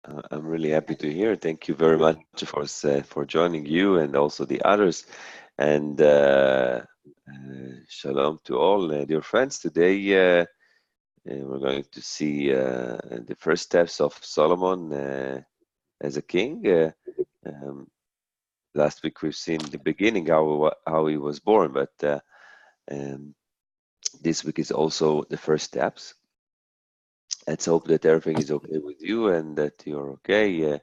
I'm really happy to hear. Thank you very much for joining you and also the others. And shalom to all, dear friends. Today we're going to see the first steps of Solomon as a king. Um, Last week we've seen the beginning, how he was born, but um, this week is also the first steps. Let's hope that everything is okay with you and that you're okay. I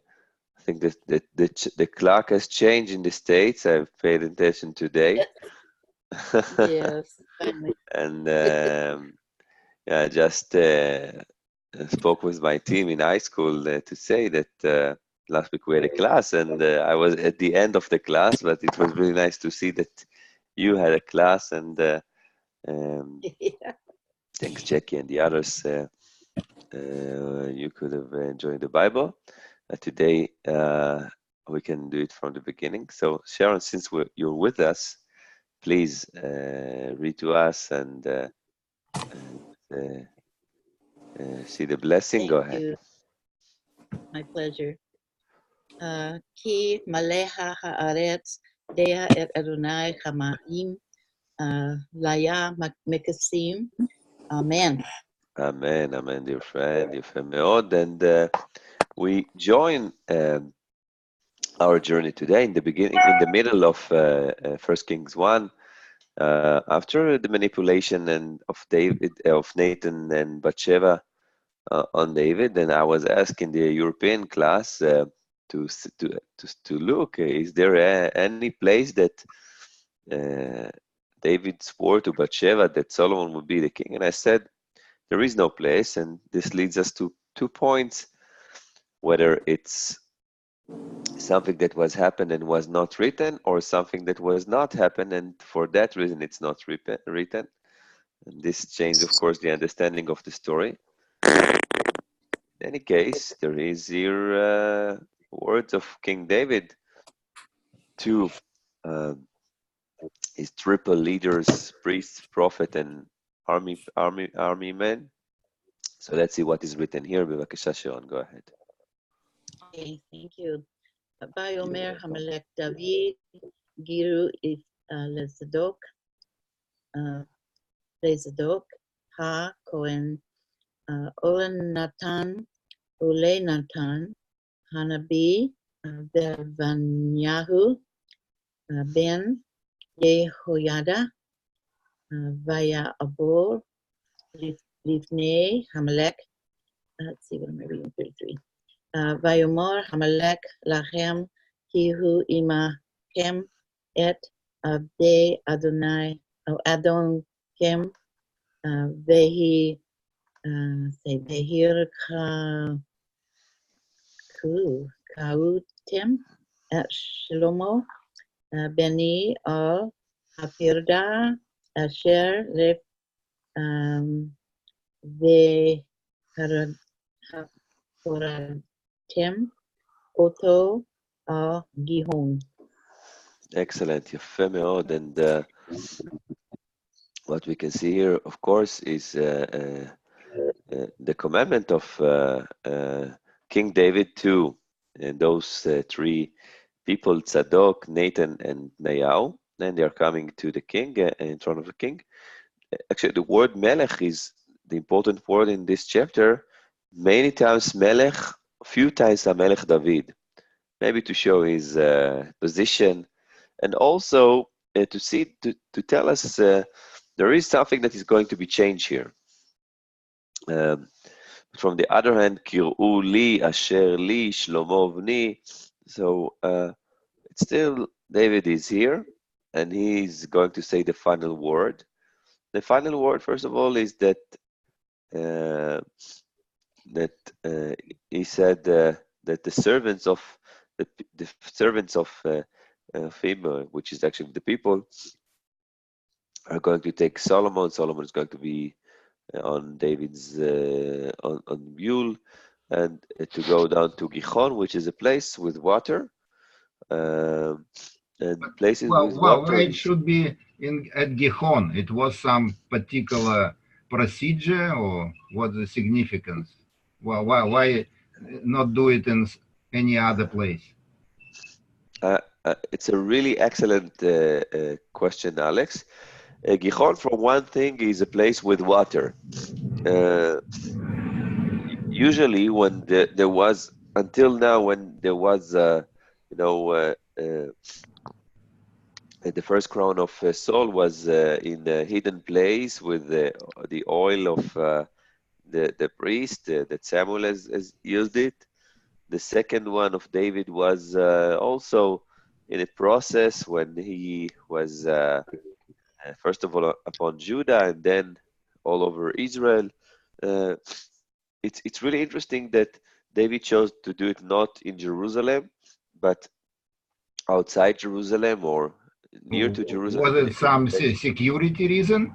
think that the clock has changed in the States. I've paid attention today. Yes, finally. And yeah, I just spoke with my team in high school to say that last week we had a class, and I was at the end of the class, but it was really nice to see that you had a class, and um, Yeah. thanks, Jackie and the others. You could have enjoyed the Bible. Today we can do it from the beginning. So Sharon, since you're with us, please read to us and see the blessing. Go Thank ahead. you. My pleasure. Ki maleha haaretz dea et Adonai hamaim laya mekasim. Amen. Amen, amen, dear friend, יפה מאוד. And we join our journey today in the beginning, in the middle of First Kings 1, after the manipulation and of Nathan and Bathsheba on David. And I was asking the European class to look, is there any place that uh, David swore to Bathsheba that Solomon would be the king? And I said, there is no place, and this leads us to 2 points, whether it's something that was happened and was not written, or something that was not happened and for that reason it's not written. And this changed, of course, the understanding of the story. In any case, there is here words of King David to his triple leaders, priests, prophet, and army men. So let's see what is written here. בבקשה, Sharon, go ahead. Okay, thank you. Vayomer Hamelech David Giru if Lezadok Ha Cohen Olen Natan Ule Natan Hanabi Vanyahu Ben Yehoyada Vaya Abor Livnei Hamelech. Let's see, what am I reading? 33. Vayomor Hamelech Lachem Kihu Imahem Et Avdei Adonai Adon Kem Vehi say Vehir Kautem at Shlomo Beni Al Hafirda Asher Lef Vehoratem Oto Al Gihon. Excellent, יפה מאוד. And what we can see here, of course, is the commandment of King David to those three people, Tzadok, Nathan, and Nayau, and they are coming to the king, in front of the king. Actually, the word melech is the important word in this chapter. Many times melech, few times melech David, maybe to show his position, and also to tell us there is something that is going to be changed here. From the other hand, Kir'u li asher li Shlomo vni. So it's still David is here, and he's going to say the final word. The final word, first of all, is that he said that the servants of him, which is actually the people, are going to take Solomon. Solomon is going to be on David's on mule, and to go down to Gihon, which is a place with water, and places with water. Why it should be at Gihon? It was some particular procedure, or what's the significance? Why not do it in any other place? It's a really excellent question, Alex. Gijón, for one thing, is a place with water. Usually, when there was, until now, when there was, you know, the first crown of Saul was in a hidden place with the oil of the priest that Samuel has used it. The second one of David was also in a process when he was first of all upon Judah and then all over Israel. Uh, it's really interesting that David chose to do it not in Jerusalem, but outside Jerusalem or near to Jerusalem Was in a it hidden some place. security reason?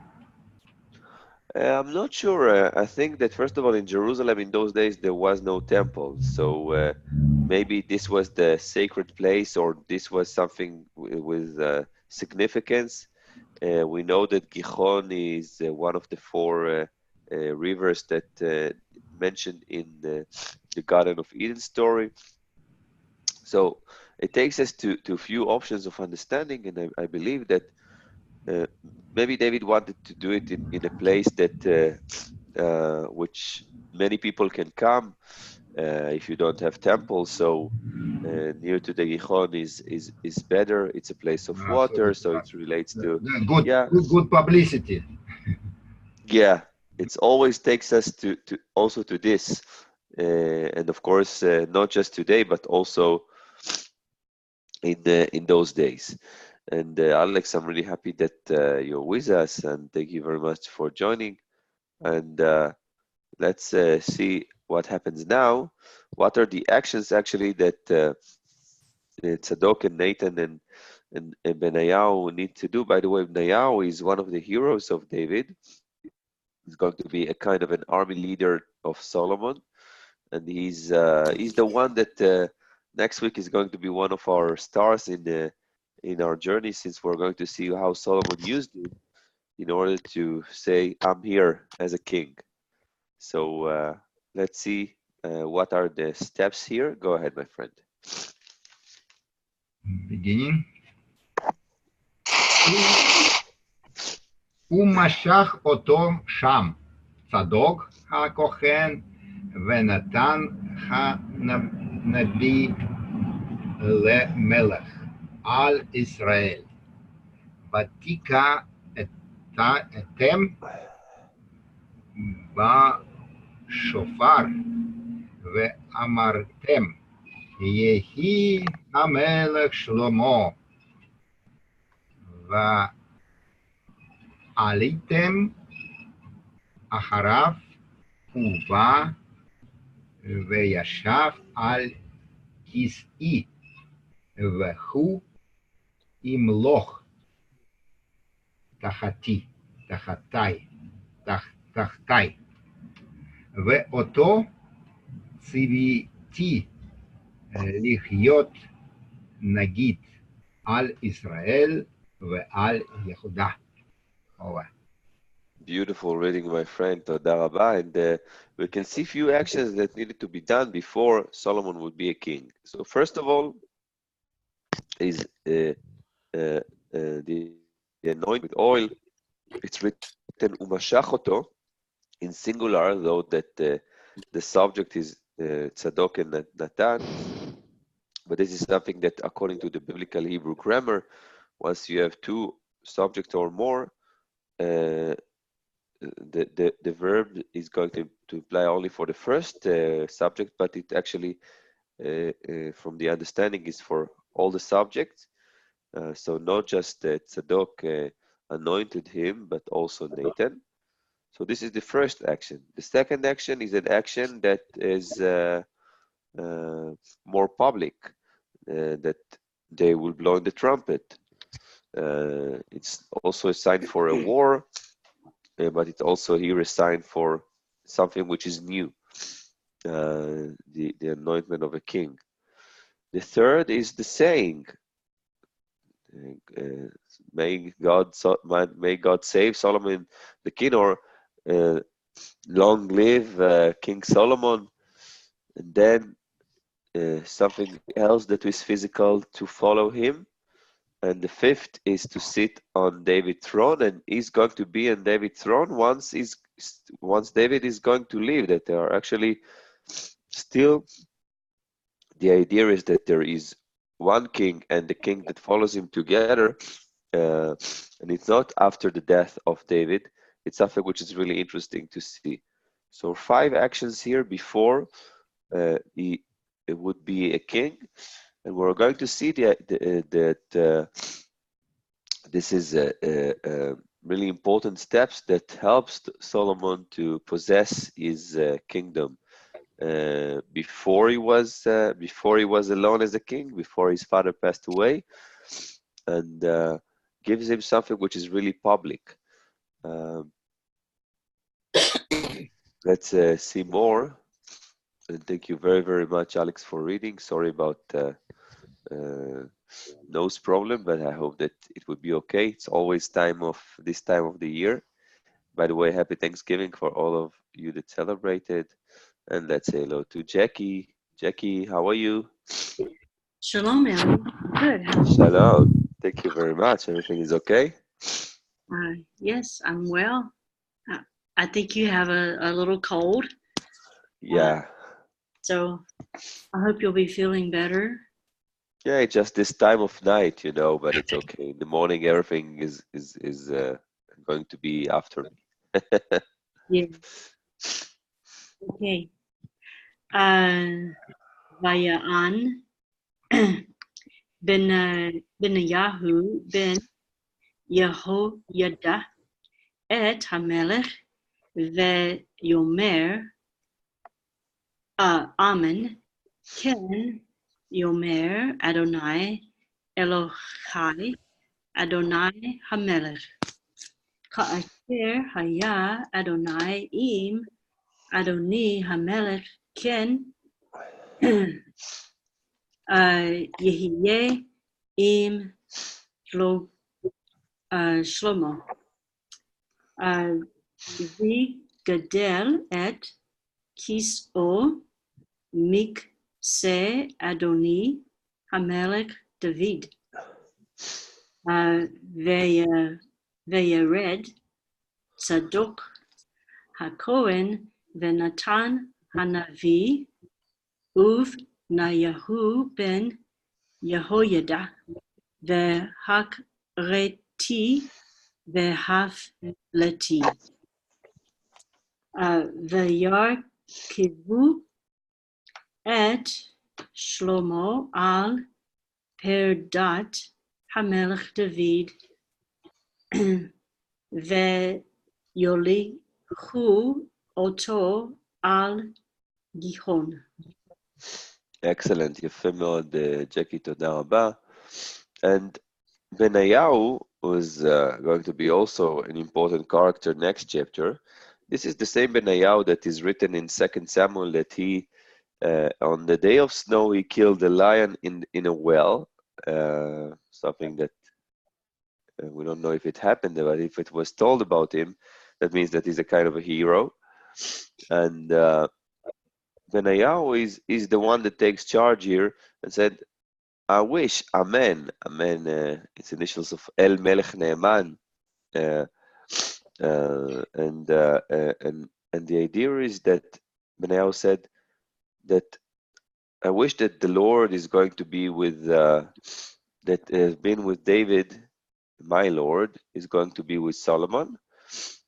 I'm not sure. I think that first of all, in Jerusalem in those days there was no temple, so maybe this was the sacred place, or this was something with significance. We know that Gihon is one of the four rivers that mentioned in the Garden of Eden story. So it takes us to a few options of understanding, and I believe that uh, maybe David wanted to do it in a place that which many people can come if you don't have temples. So near to the Gihon is better. It's a place of water, so it relates to yeah, Good publicity. yeah. It's always takes us to also to this, and of course not just today, but also in those days. And Alex, I'm really happy that you're with us, and thank you very much for joining. And let's see what happens now. What are the actions actually that Tzadok and Nathan and Benayahu need to do? By the way, Benayahu is one of the heroes of David. He's going to be a kind of an army leader of Solomon, and he's the one that next week is going to be one of our stars in our journey, since we're going to see how Solomon used it in order to say, "I'm here as a king." So let's see what are the steps here. Go ahead, my friend. Beginning. ומשך אותו שם, צדוק הכהן ונתן הנביא למלך על ישראל. ותיקע אתם בשופר ואמרתם, יהי המלך שלמה. ועליתם אחריו ובא וישב על כסאי, והוא ימלוך תחתי, תחתי, ואותו ציוויתי להיות נגיד על ישראל ועל יהודה. Beautiful reading, my friend. Toda rabba. And we can see few actions that needed to be done before Solomon would be a king. So first of all is the anointing with oil. It's written umashachoto in singular, though that the subject is Tzadok and Natan. But this is something that, according to the biblical Hebrew grammar, once you have two subjects or more, the verb is going to apply only for the first subject, but it actually, from the understanding, is for all the subjects. So not just Tzadok anointed him, but also Nathan. So this is the first action. The second action is an action that is more public, that they will blow in the trumpet. It's also a sign for a war, but it's also here a sign for something which is new, the anointment of a king. The third is the saying, may God save Solomon the king, or long live King Solomon. and then something else that is physical to follow him, and the fifth is to sit on David's throne, and he's going to be on David's throne once David is going to leave. That there are actually still, the idea is that there is one king and the king that follows him together, uh, and it's not after the death of David. It's something which is really interesting to see. So 5 actions here before he it would be a king, and we're going to see that this is a really important steps that helps Solomon to possess his kingdom. Before he was alone as a king, before his father passed away, and gives him something which is really public. Um, let's see more. And thank you very, very much, Alex, for reading. Sorry about nose problem, but I hope that it would be okay. It's always this time of the year. By the way, happy Thanksgiving for all of you that celebrated. And let's say hello to Jackie. Jackie, how are you? Shalom, Ellie. Good. How are you? Shalom. Thank you very much. Everything is okay? Yes, I'm well. I think you have a little cold, Yeah. so I hope you'll be feeling better. Yeah, it's just this time of night, but it's okay. In the morning, everything is going to be after me. Yeah. Okay. Vayaan Benayahu ben Yehoyada et Hamelech veYomer Amen Ken Yomer Adonai Elohai Adonai Hamelech Ka'asher Haya Adonai Im Adoni Hamelech Ken Yehiye Im Shlomo Gadel et Kis'o Mikse Adoni Hamelech David Veyared Tzadok HaKohen Venatan Hanavi Uv Nayahu ben Yehoyada Vehakreti Vehafleti Vayarkivu et Shlomo al Perdat Hamelech David Veyolihu Oto al Gihon. Excellent. יפה מאוד, ג'קי, תודה רבה. And Benayahu was going to be also an important character next chapter. This is the same Benayahu that is written in 2 Samuel, that he, on the day of snow, he killed a lion in a well, something that we don't know if it happened, but if it was told about him, that means that he's a kind of a hero. And Benayahu is the one that takes charge here and said, I wish, Amen, Amen, it's initials of El Melech Ne'eman, and the idea is that Benayahu said that I wish that the Lord is going to be with, that has been with David, my Lord, is going to be with Solomon,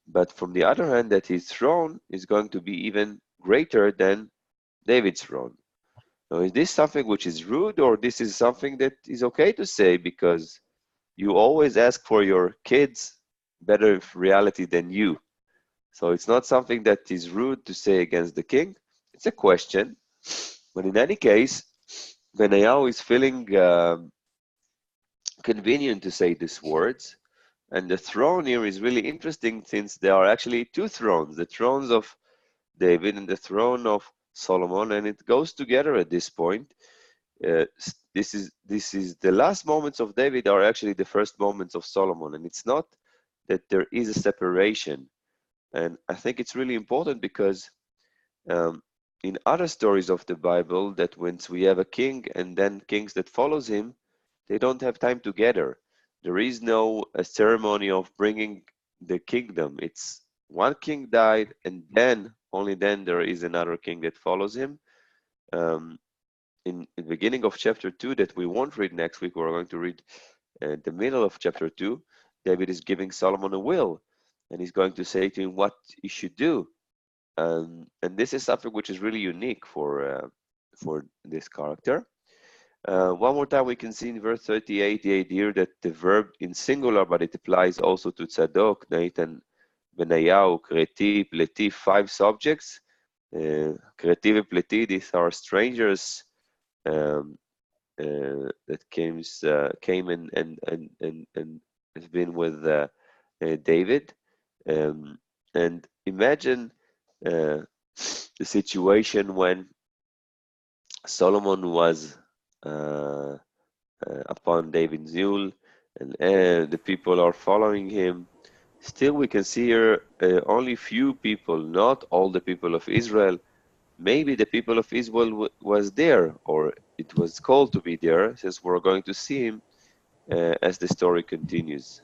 but from the other hand, that his throne is going to be even greater than David's throne. Now, is this something which is rude, or this is something that is okay to say, because you always ask for your kids better reality than you? So it's not something that is rude to say against the king. It's a question. But in any case, Benayahu is feeling convenient to say these words. And the throne here is really interesting, since there are actually 2 thrones, the thrones of David and the throne of Solomon, and it goes together at this point. This is the last moments of David are actually the first moments of Solomon, and it's not that there is a separation. And I think it's really important because in other stories of the Bible that once we have a king and then kings that follows him, they don't have time together. There is no a ceremony of bringing the kingdom. It's one king died, and then only then there is another king that follows him. Um, in the beginning of chapter 2 that we won't read next week, we're going to read the middle of chapter 2. David is giving Solomon a will, and he's going to say to him what he should do. And this is something which is really unique for this character. One more time, we can see in verse 38 the idea that the verb in singular, but it applies also to Tzadok, Nathan, Benayahu, Kreti, Pleti, 5 subjects. Kreti and Pleti, these are strangers um, that came and has been with David. And imagine the situation when Solomon was upon David's mule, and the people are following him. Still, we can see here only few people, not all the people of Israel. Maybe the people of Israel was there, or it was called to be there, since we're going to see him as the story continues.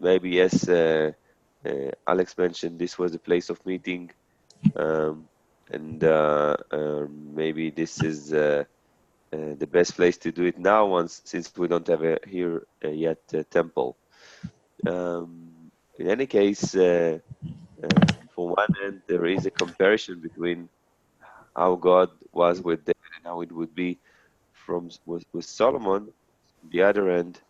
Maybe, as Alex mentioned, this was a place of meeting, um, and maybe this is the best place to do it now, since we don't have here yet a temple. In any case, for one end, there is a comparison between how God was with David and how it would be with Solomon. On the other end,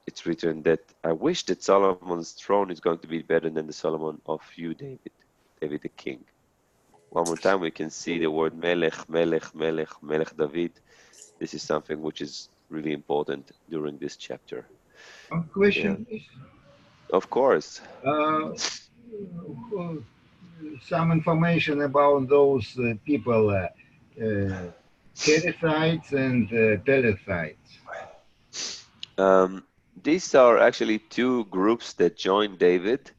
it's written that I wish that Solomon's throne is going to be better than the Solomon of you, David the king. One more time, we can see the word Melech, Melech, Melech, Melech David. This is something which is really important during this chapter. Question, please. Of course. Some information about those people, Kerethites and Pelethites. These are actually two groups that joined David,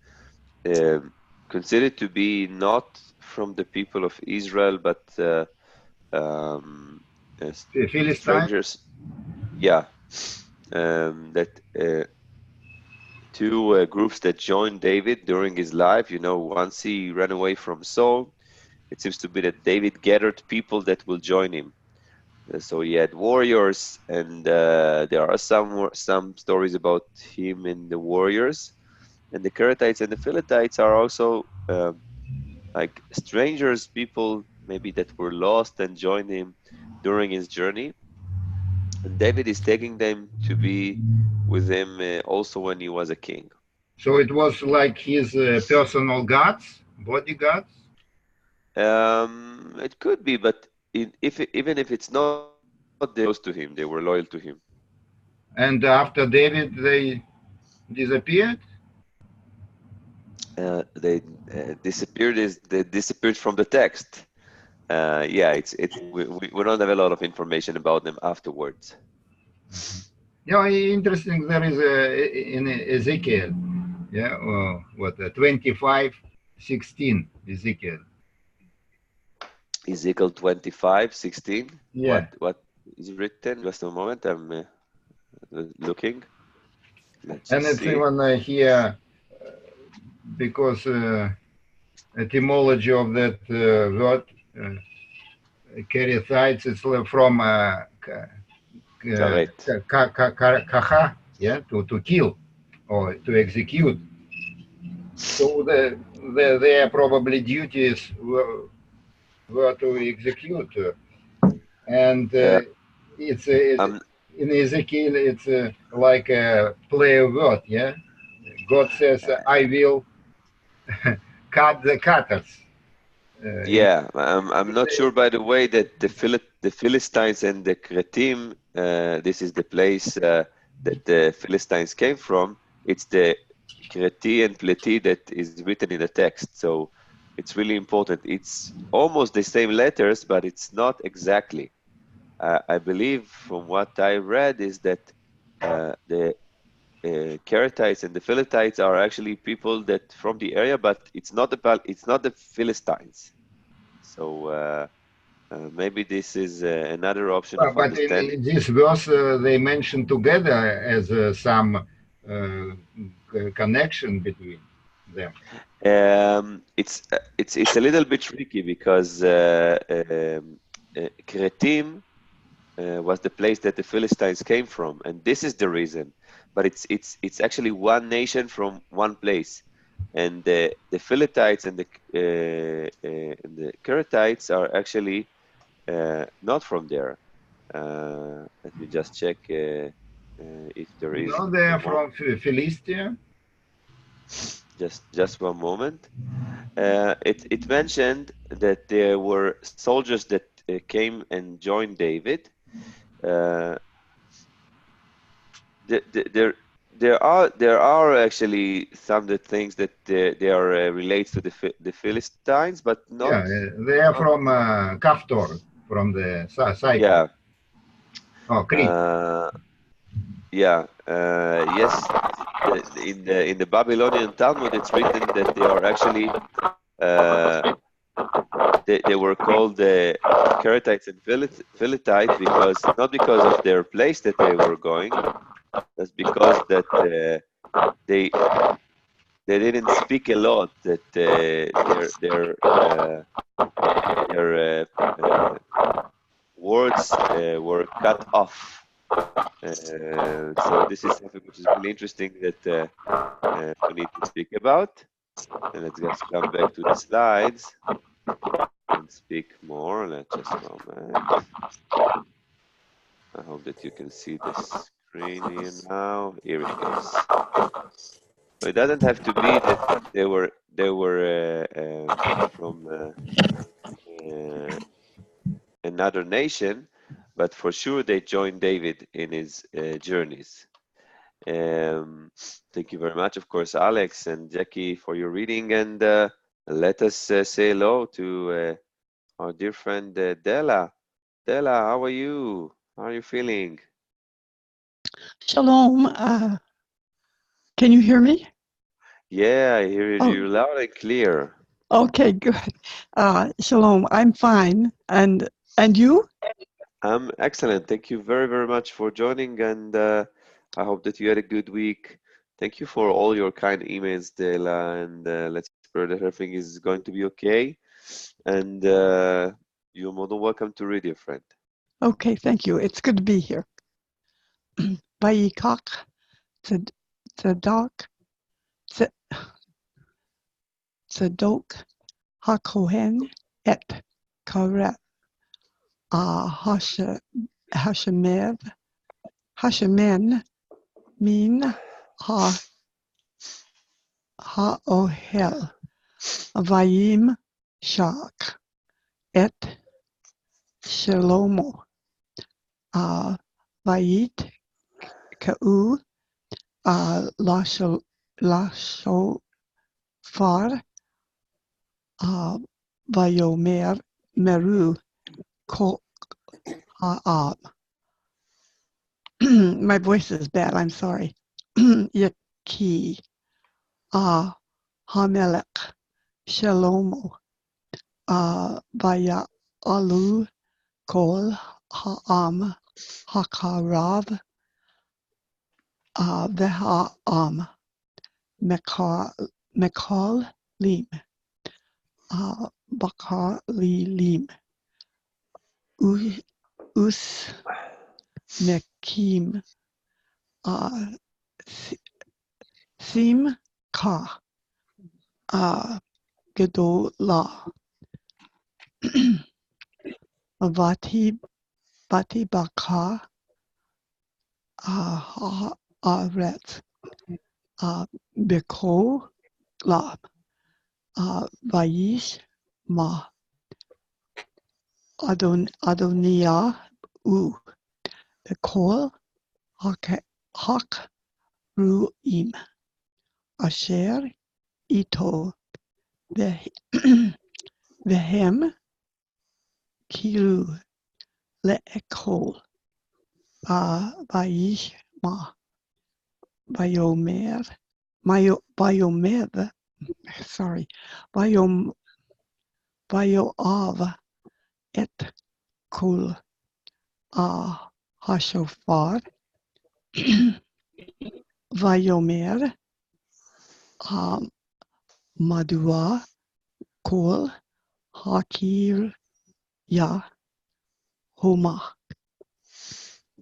considered to be not from the people of Israel, but strangers. Yeah, that two groups that joined David during his life. Once he ran away from Saul, it seems to be that David gathered people that will join him. So he had warriors, and there are some stories about him and the warriors. And the Kerethites and the Philistines are also like strangers, people maybe that were lost and joined him during his journey. And David is taking them to be with him also when he was a king. So it was like his personal gods, bodyguards? It could be, but even if it's not, they were close to him, they were loyal to him. And after David, they disappeared? They disappeared from the text. Yeah, we don't have a lot of information about them afterwards. Yeah, interesting. There is in Ezekiel, yeah, 25:16, Ezekiel. Ezekiel 25:16. Yeah. What is written? Just a moment, I'm looking. Let's And it's see. even here because etymology of that word, Kerethites, it's from kaha, yeah, to kill or to execute. So their probably duties were to execute, and it's in Ezekiel it's like a play word, yeah. God says, "I will cut the cutters." Yeah, I'm not sure, by the way, that the Philistines and the Cretim, this is the place that the Philistines came from. It's the Kreti and Pleti that is written in the text. So it's really important. It's almost the same letters, but it's not exactly. I believe from what I read is that the Kerethites and the Philistines are actually people that from the area, but it's not the Philistines. So maybe this is another option of But understanding. in this verse, they mention together as some connection between them. It's a little bit tricky because Kretim was the place that the Philistines came from, and this is the reason. But it's actually one nation from one place, and the Philippites and the Keretites are actually not from there. Let me just check if there is No, they one are more. from Philistia. Just one moment. It mentioned that there were soldiers that came and joined David. Uh, there are actually some that things that they are relates to the Philistines, but Yeah, not they are not from Kaftor, from the Cyprus. yeah Oh, Crete. uh, yes. In the Babylonian Talmud, it's written that they are actually uh, they were called the Keretites and Philistines because not because of their place that they were going, that's because that they they didn't speak a lot. That their words were cut off. So this is something which is really interesting that we need to speak about. And let's just come back to the slides and speak more. Let's just a moment. I hope that you can see the screen here now. Here it goes. So it doesn't have to be that they were from another nation, but for sure they joined David in his journeys. Um, Thank you very much, of course, Alex and Jackie, for your reading, and let us say hello to our dear friend Della. Della, how are you? How are you feeling? Shalom. Can you hear me? Yeah, I hear Oh, you loud and clear. okay, good. Shalom. I'm fine. And you? I'm excellent. Thank you very, very much for joining, and I hope that you had a good week. Thank you for all your kind emails, Dela, and let's pray that everything is going to be okay. And you're more than welcome to read, dear friend. Okay, thank you. It's good to be here. Vayikach Tzedok Tzedok HaKohen et Karet Hashemen Min HaOhel Vayim Shak et Shalomo Vayit Ka'u Lashofar Vayomer Meru Kol Ha'am. My voice is bad, I'm sorry. Yaki Hamelech Shalomo Vaya Alu Kol Ha'am Hakarav Veha'am Mekal Lim Bakar Lim Us Mekim Sim Ka Gedolah Vati Baka Aret Beko Lab Vaish Ma Adonia U Bekol Hak Ruim Asher Ito Vehem Kilu Leekol Vaish Ma Biomer Biomer sorry Biom ויואב את קול השופר, ויאמר מדוע קול הקריה הומה.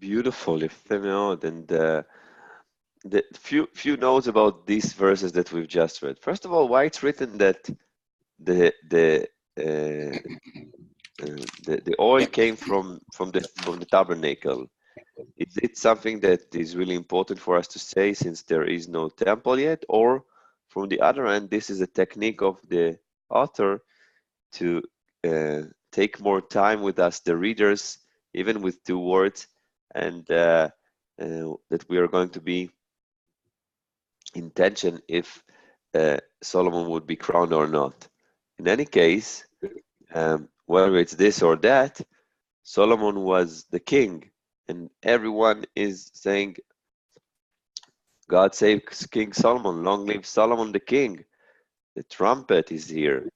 Beautiful, יפה מאוד. And the few notes about these verses that we've just read. First of all, why it's written that the oil came from the tabernacle. Is it something that is really important for us to say since there is no temple yet, or from the other end, this is a technique of the author to take more time with us, the readers, even with 2 words, and that we are going to be in tension if Solomon would be crowned or not. In any case, whether it's this or that, Solomon was the king, and everyone is saying, God save King Solomon, long live Solomon the king. The trumpet is here,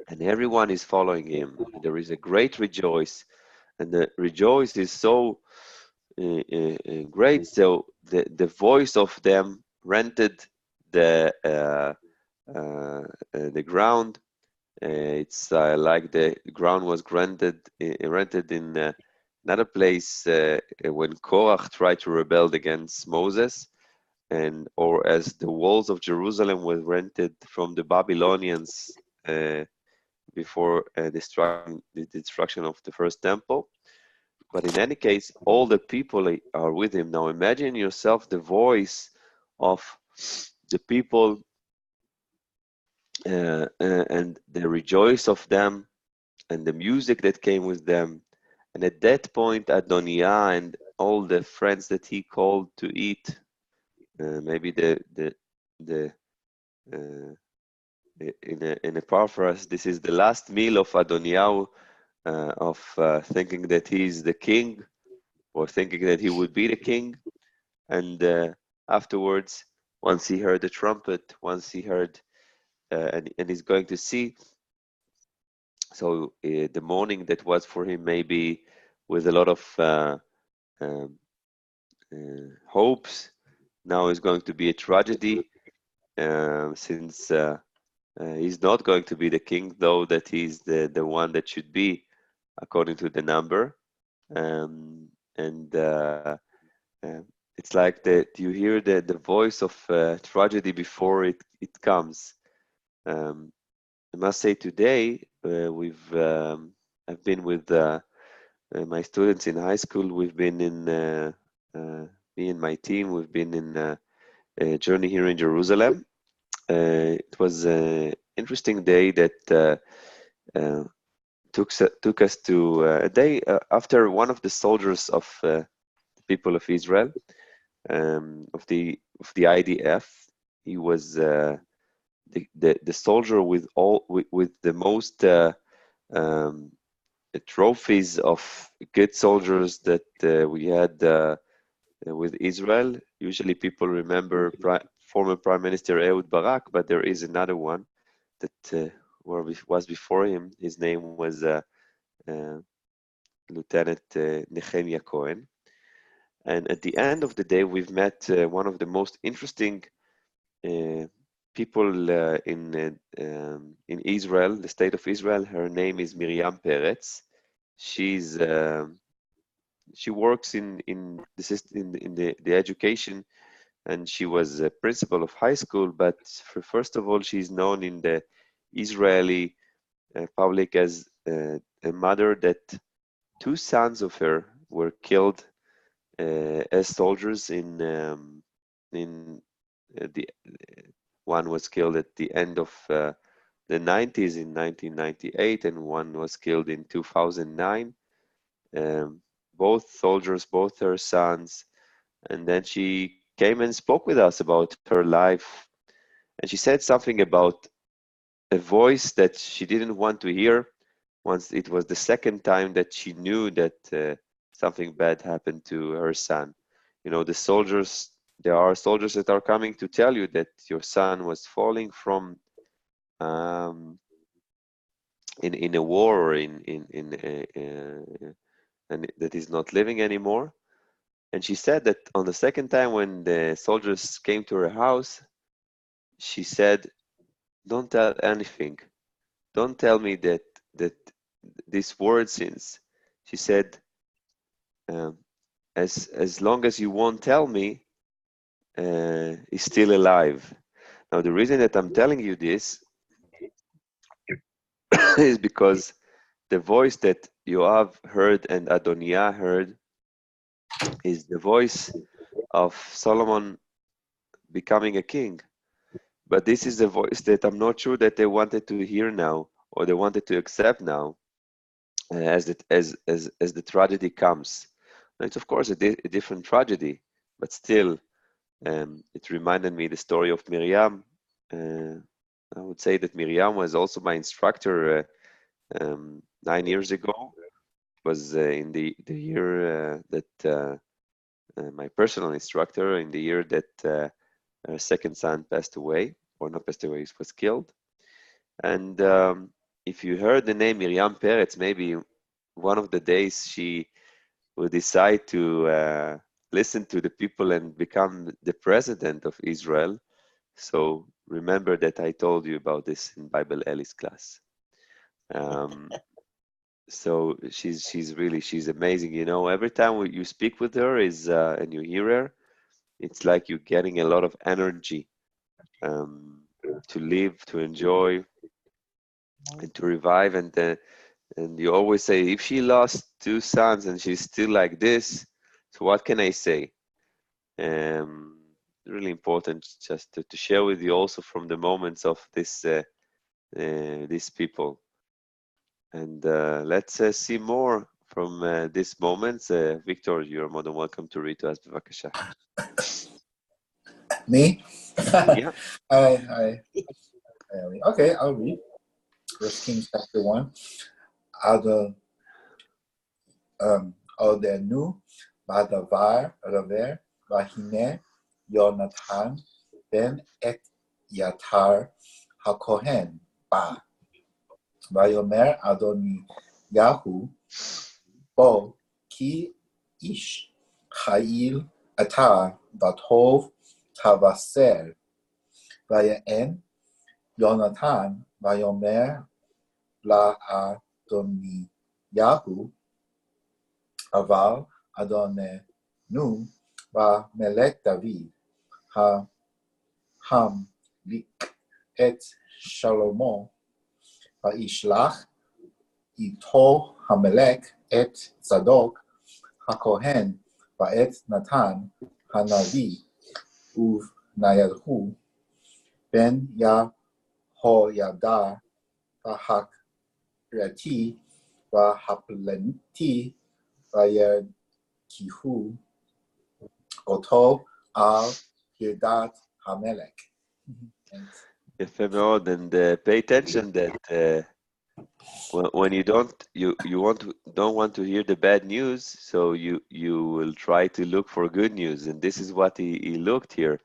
and everyone is following him. And there is a great rejoice, and the rejoice is so great. So the voice of them rented the ground. It's like the ground was rented in another place when Korach tried to rebel against Moses, and or as the walls of Jerusalem were rented from the Babylonians before the destruction of the first temple. But in any case, all the people are with him. Now imagine yourself the voice of the people and the rejoice of them and the music that came with them. And at that point, Adoniah and all the friends that he called to eat, maybe in a paraphrase, this is the last meal of Adoniah, of thinking that he is the king, or thinking that he would be the king. And afterwards, once he heard the trumpet, once he heard, and he's going to see, so the morning that was for him maybe with a lot of hopes, now is going to be a tragedy, since he's not going to be the king, though that he's the one that should be according to the number. And it's like that you hear the voice of tragedy before it comes. I must say today I've been with my students in high school. We've been in me and my team. We've been in a journey here in Jerusalem. It was an interesting day that took us to a day after one of the soldiers of the people of Israel, of the IDF. He was the soldier with the most trophies of good soldiers that we had with Israel. Usually people remember former Prime Minister Ehud Barak, but there is another one that was before him. His name was Lieutenant Nehemiah Cohen. And at the end of the day, we've met one of the most interesting people in Israel, the state of Israel. Her name is Miriam Peretz. She works in the education, and she was a principal of high school. But first of all, she's known in the Israeli public as a mother that 2 sons of her were killed as soldiers in the one was killed at the end of the 90s in 1998, and one was killed in 2009. Both soldiers, both her sons. And then she came and spoke with us about her life, and she said something about a voice that she didn't want to hear. Once it was the second time that she knew that something bad happened to her son. You know, there are soldiers that are coming to tell you that your son was falling from in a war or and that is not living anymore. And she said that on the second time when the soldiers came to her house, she said, "Don't tell anything. Don't tell me that this word since." She said, um, as long as you won't tell me, is still alive. Now the reason that I'm telling you this is because the voice that Yoav heard and Adoniah heard is the voice of Solomon becoming a king. But this is the voice that I'm not sure that they wanted to hear now, or they wanted to accept now, as the tragedy comes. And it's of course a different tragedy, but still, it reminded me the story of Miriam. I would say that Miriam was also my instructor 9 years ago. It was in the year that my personal instructor, in the year that her second son passed away, or not passed away, he was killed. And if you heard the name Miriam Peretz, maybe one of the days she will decide to listen to the people and become the president of Israel. So remember that I told you about this in Bibleli's class. So she's amazing. You know, every time you speak with her and you hear her, it's like you're getting a lot of energy to live, to enjoy, and to revive. And you always say, if she lost two sons and she's still like this, so what can I say? Um, Really important just to share with you also from the moments of these people. And let's see more from these moments. Victor, you're more than welcome to read to us, bevakasha. Me? Yeah. Okay, I'll read. First Kings chapter 1. Odenu, Badavar, Raver, Vahine, Yonatan, Ben et Yatar, Hakohen, Ba. Vayomer Adoni Yahu, Bo, Ki Ish, Chayil, Atar, Vatov, Tavaser. Vayen, Yonatan, Vayomer, La Adoni Yahu, Aval, Adonenu, Va Melech David, Ha Ham Lik et Shalomo, Va Ishlach, Ito Hamelech et Zadok, HaKohen, Va et Natan, Hanavi, Uv Nayadhu, Ben Yahoyada, Va Hakrati, Va Haplenti, Vayakihu, Oto al Yedat Hamelech. יפה מאוד, and pay attention that when you don't want to hear the bad news, so you will try to look for good news, and this is what he looked here,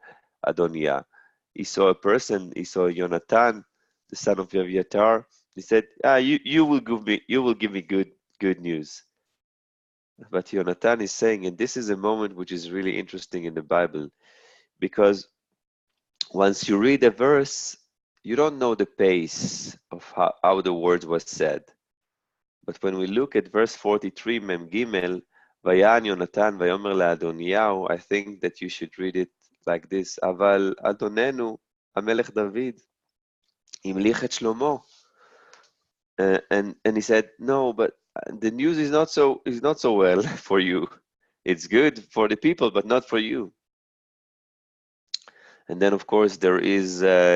Adoniah. He saw a person, he saw Jonathan, the son of Aviatar. He said, you will give me good news. But Jonathan is saying, and this is a moment which is really interesting in the Bible, because once you read a verse, you don't know the pace of how the word was said. But when we look at verse 43, Mem Gimel, Vayan Yonatan Vayomer LaAdoniyahu, I think that you should read it like this: Aval Adonenu Amelech David Imlich et Shlomo. And he said, no, but the news is not so well for you. It's good for the people, but not for you. And then, of course, there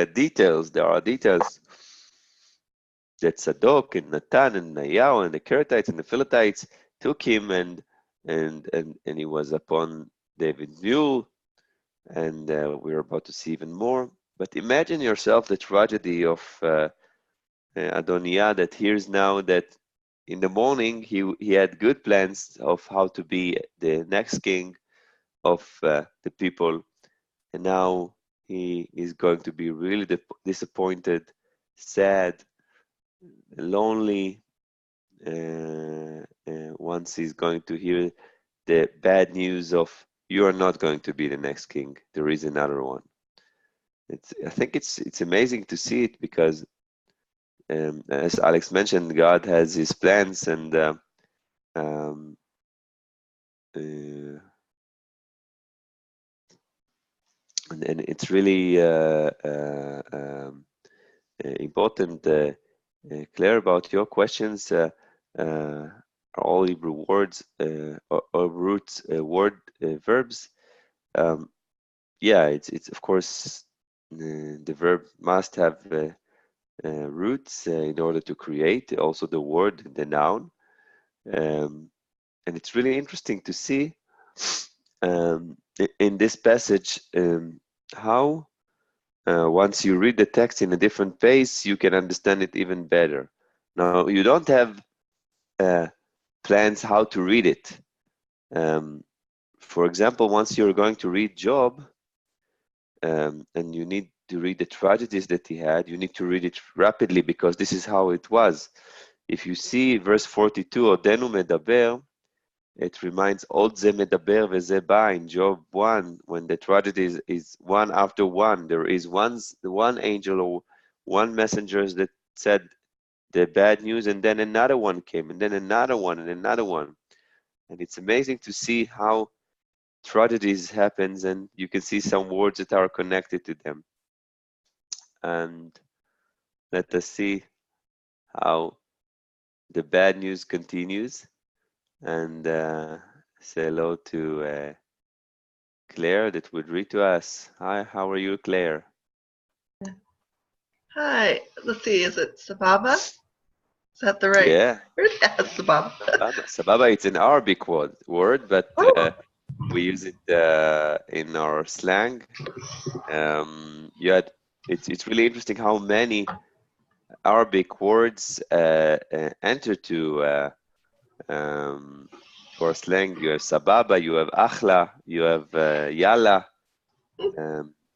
details. There are details that Sadok and Natan and Nayao and the Keretites and the Philippites took him, and he was upon David's mule, and we're about to see even more. But imagine yourself the tragedy of Adoniah, that hears now that in the morning he had good plans of how to be the next king of the people, and now he is going to be really disappointed, sad, lonely once he's going to hear the bad news of you are not going to be the next king. There is another one. I think it's amazing to see it because, as Alex mentioned, God has His plans, and um, and it's really important, Claire, about your questions. Are all Hebrew words or roots verbs? Yeah, it's of course the verb must have roots in order to create. Also, the word, the noun, and it's really interesting to see in this passage how once you read the text in a different pace, you can understand it even better. Now, you don't have plans how to read it. For example, once you're going to read Job, and you need to read the tragedies that he had, you need to read it rapidly because this is how it was. If you see verse 42, Odenu medaber, it reminds Od ze medaber veze ba in Job 1, when the tragedy is one after one. There is one angel or one messenger that said the bad news, and then another one came, and then another one, and another one. And it's amazing to see how tragedies happens, and you can see some words that are connected to them. And let us see how the bad news continues. And say hello to Claire that would read to us. Hi, how are you, Claire? Hi, let's see, is it Sababa? Is that the right Yeah, word? Yeah, Sababa. Sababa, it's an Arabic word, but Oh, we use it in our slang. It's really interesting how many Arabic words enter to our slang. You have Sababa, you have Akhla, you have Yalla.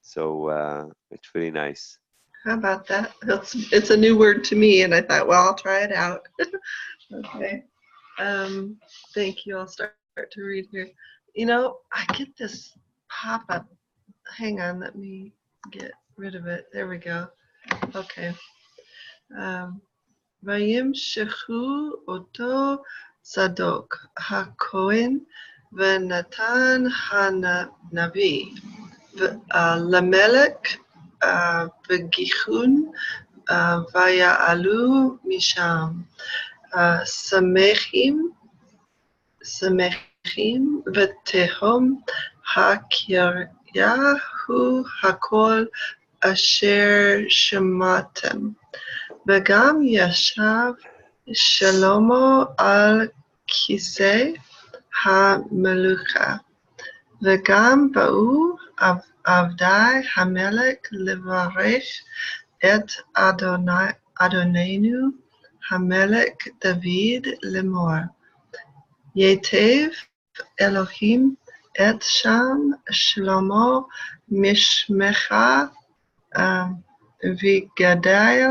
So it's really nice. how about that? It's a new word to me, and I thought, well, I'll try it out. Okay. Thank you. I'll start to read here. You know, I get this pop-up. Hang on, let me get rid of it. There we go. Okay. וימשכו אותו צדוק הכהן ונתן הנביא למלך בגיחון ויעלו משם שמחים ותהום הקריה הוא הכל אשר שמעתם. וגם ישב שלמה על כיסא המלוכה, וגם באו עבדי המלך לברך את אדוננו המלך דוד לאמור, ייטב אלוהים את שם שלמה משמך וגדל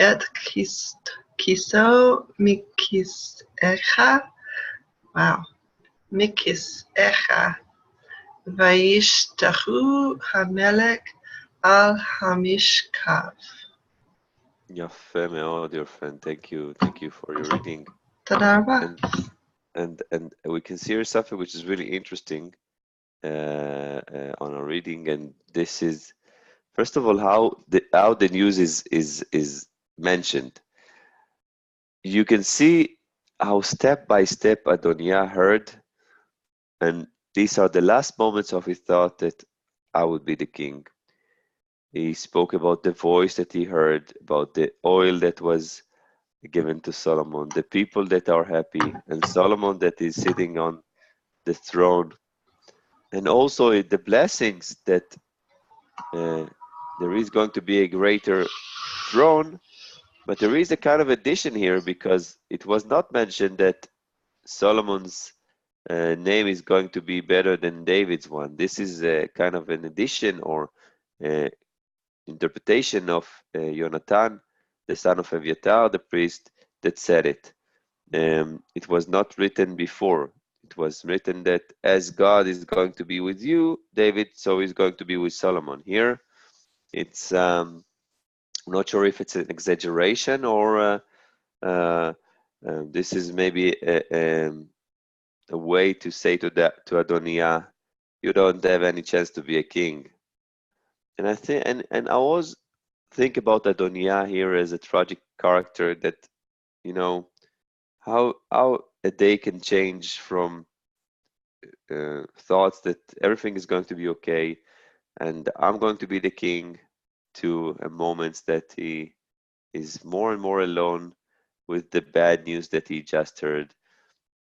את כיסו מכיסאך, מכיסאך, וישתחו המלך על המשכב. יפה מאוד, your friend. Thank you for your reading. תודה רבה. And we can see here something which is really interesting on our reading, and this is, first of all, how the news is mentioned. You can see how step by step Adoniah heard, and these are the last moments of his thought that I would be the king. He spoke about the voice that he heard, about the oil that was given to Solomon, the people that are happy, and Solomon that is sitting on the throne, and also the blessings that there is going to be a greater throne. But there is a kind of addition here, because it was not mentioned that Solomon's name is going to be better than David's one. This is a kind of an addition or interpretation of Jonathan, the son of Aviatar, the priest, that said it. It was not written before. It was written that as God is going to be with you, David, so he's going to be with Solomon. Here, it's I'm not sure if it's an exaggeration or this is maybe a way to say to Adoniah, you don't have any chance to be a king. And I think, and I always think about Adoniah here as a tragic character that, you know, how a day can change from thoughts that everything is going to be okay and I'm going to be the king to a moment that he is more and more alone with the bad news that he just heard.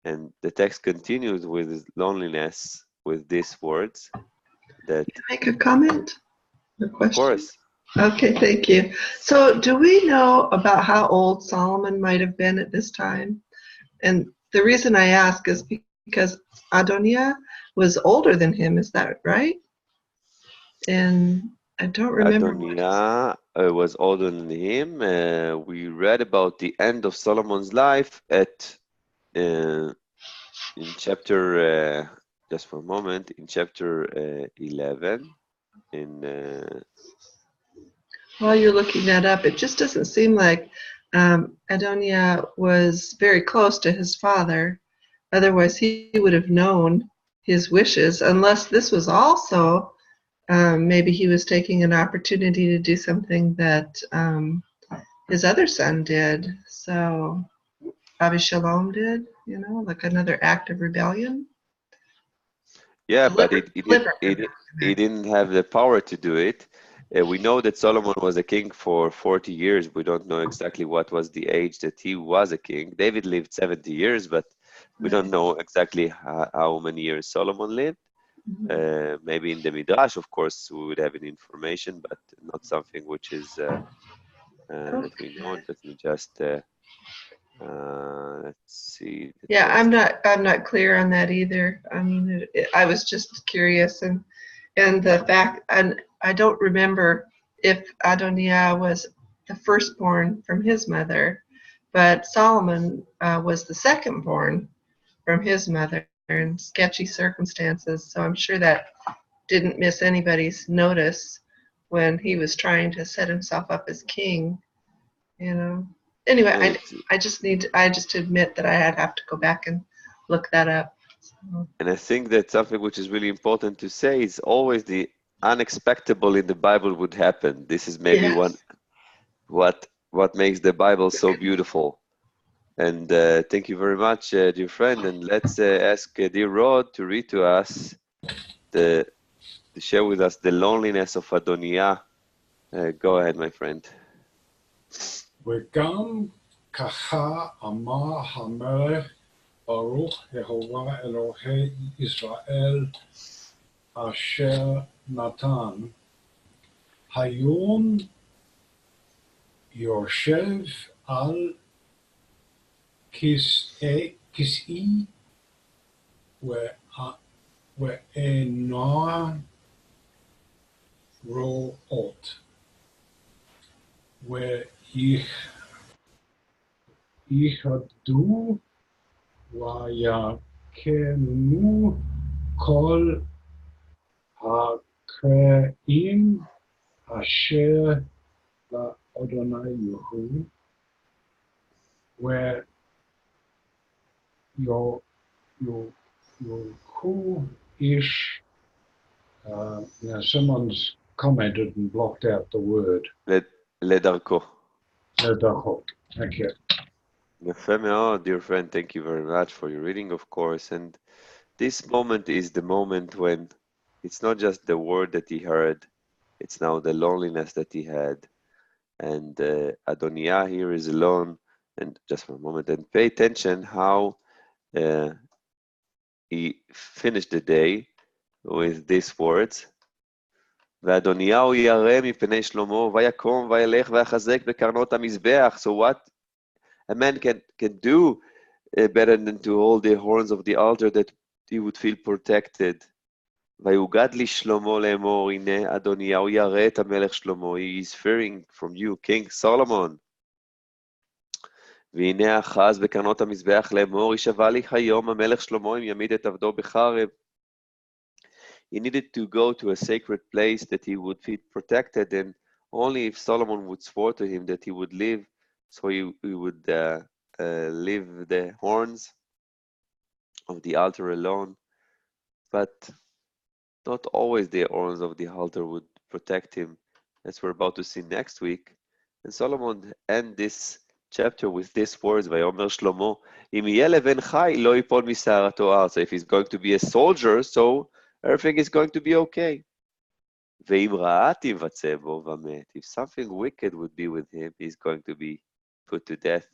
And the text continues with his loneliness with these words that, Make a comment? A question? of course, Okay, thank you. So, do we know about how old Solomon might have been at this time? And the reason I ask is because Adoniah was older than him, is that right? And I don't remember. Adoniah was older than him. We read about the end of Solomon's life at in chapter, just for a moment, in chapter 11. While you're looking that up, it just doesn't seem like Adoniah was very close to his father. Otherwise, he would have known his wishes, unless this was also maybe he was taking an opportunity to do something that his other son did. So Abishalom did, you know, like another act of rebellion. Yeah, but Deliberate he didn't have the power to do it. We know that Solomon was a king for 40 years. We don't know exactly what was the age that he was a king. David lived 70 years, but we don't know exactly how many years Solomon lived. Maybe in the Midrash, of course, we would have an information, but not something which is that we know. Let me just let's see. Yeah, I'm not clear on that either. I mean, I was just curious, and the fact, and I don't remember if Adoniah was the firstborn from his mother, but Solomon was the secondborn from his mother in sketchy circumstances. So I'm sure that didn't miss anybody's notice when he was trying to set himself up as king, you know. Anyway, I just admit that I'd have to go back and look that up. So. And I think that something which is really important to say is always the unexpected in the Bible would happen. This is maybe what makes the Bible so beautiful. And thank you very much, dear friend. And let's ask dear Rod to read to us, to share with us the loneliness of Adoniah. Go ahead, my friend. וגם ככה אמר המלך ברוך יהוה אלוהי ישראל אשר נתן היום יושב על כסאי ואינו רואות ויחדו ויקמו כל הקראים אשר לאדוני יהיו ויוכו איש. Someone's commented and blocked out the word. לדרכו. לדרכו. Thank you. יפה מאוד, dear friend. Thank you very much for your reading, of course. And this moment is the moment when it's not just the word that he heard, it's now the loneliness that he had. And Adoniah here is alone. And just for a moment, and pay attention how he finished the day with these words. ואדוניהו ירא מפני שלמה, ויקום וילך ויחזק בקרנות המזבח. So what a man can do better than to hold the horns of the altar, that he would feel protected. ויוגד לשלמה לאמור, הנה אדוניהו ירא את המלך שלמה. He is fearing from you, King Solomon. והנה אחז בקרנות המזבח לאמור, יישבע לי היום המלך שלמה אם ימית את עבדו בחרב. He needed to go to a sacred place that he would be protected, and only if Solomon would swear to him that he would live, so he would leave the horns of the altar alone. But not always the horns of the altar would protect him, as we're about to see next week. And Solomon ends this chapter with these words, ויאמר שלמה, אם יהיה לבן חי, לא ייפול משערתו ארצה. If he's going to be a soldier, so everything is going to be okay. ואם רעה תימצא בו ומת, if something wicked would be with him, he's going to be put to death.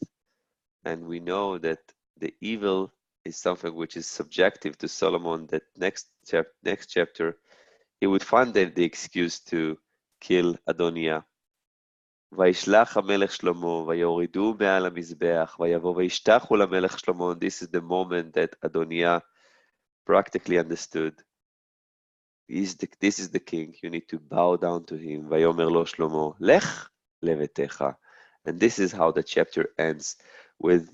And we know that the evil is something which is subjective to Solomon, that next chapter, he would find the excuse to kill Adoniah. וישלח המלך שלמה, ויורידו מעל המזבח, ויבוא וישתחו למלך שלמה. And this is the moment that Adoniah practically understood. This is the king, you need to bow down to him. ויאמר לו שלמה, לך לביתך. And this is how the chapter ends, with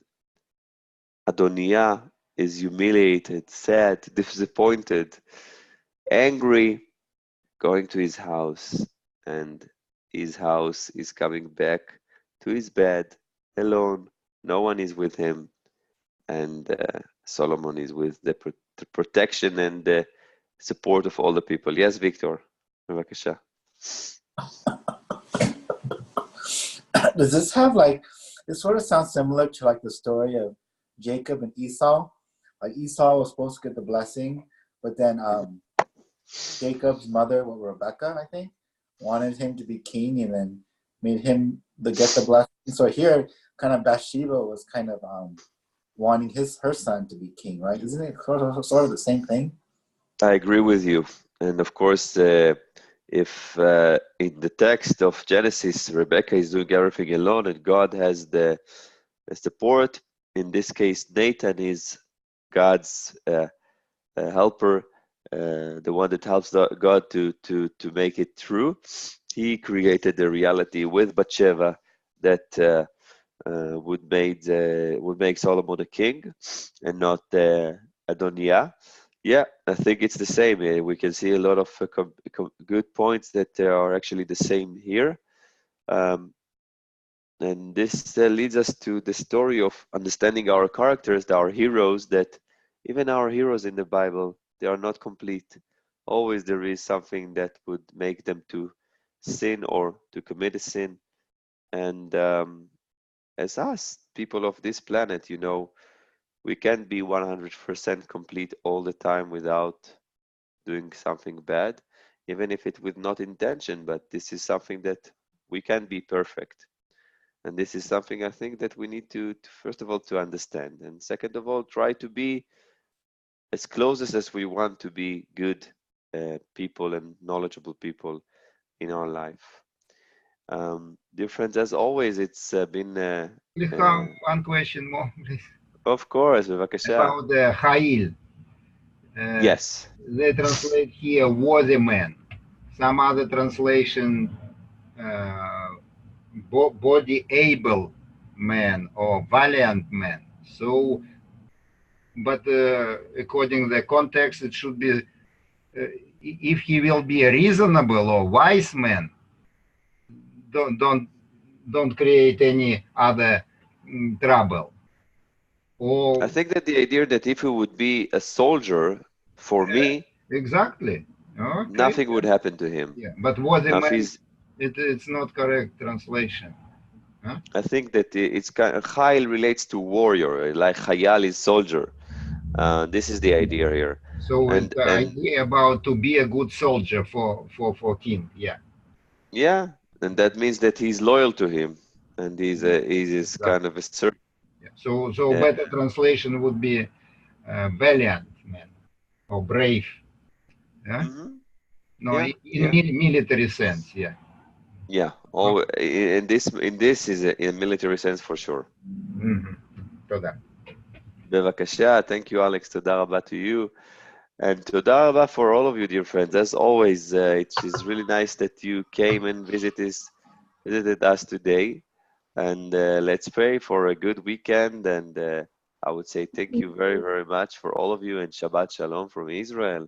Adoniah is humiliated, sad, disappointed, angry, going to his house, and his house is coming back to his bed alone. No one is with him, and Solomon is with the protection and the support of all the people. Yes, Victor, בבקשה. Does this have like, this sort of sounds similar to like the story of Jacob and Esau? Like Esau was supposed to get the blessing, but then Jacob's mother, Rebecca, I think, wanted him to be king and then made him get the blessing. So here, kind of Bathsheba was kind of wanting her son to be king, right? Isn't it sort of the same thing? I agree with you. And of course, if in the text of Genesis, Rebecca is doing everything alone and God has the support, in this case, Nathan is God's helper, the one that helps God to make it through. He created the reality with Bathsheba that would make Solomon a king and not Adoniah. Yeah, I think it's the same. We can see a lot of good points that are actually the same here. And this leads us to the story of understanding our characters, our heroes, that even our heroes in the Bible, they are not complete. Always there is something that would make them to sin or to commit a sin. And as us, people of this planet, you know, we can't be 100% complete all the time without doing something bad, even if it with not intention, but this is something that we can't be perfect. And this is something I think that we need to first of all, to understand. And second of all, try to be as close as we want to be good people and knowledgeable people in our life. Dear friends, as always, it's been... We have one question more, please. Of course, בבקשה. About the Ha'il. Yes. They translate here worthy man. Some other translation body able man or valiant man. So, but according to the context, it should be if he will be a reasonable or wise man. Don't create any other trouble. Or I think that the idea that if he would be a soldier, for me, exactly. Okay. nothing would happen to him. Yeah, but what Now, the man, it's not correct translation. Huh? I think that it's kind of, Chayil relates to warrior, like Chayal is soldier. This is the idea here. So it's the idea about to be a good soldier for king. Yeah. Yeah, and that means that he's loyal to him, and he's exactly. Kind of a servant. Yeah. So better translation would be valiant man or brave. Yeah. Mm-hmm. No, in military sense. Yeah. Yeah. Oh, in this is in military sense for sure. תודה. בבקשה, thank you, Alex. תודה רבה to you. And תודה רבה for all of you, dear friends. As always, it is really nice that you came and visited us today. And let's pray for a good weekend. And I would say thank you very, very much for all of you, and Shabbat Shalom from Israel.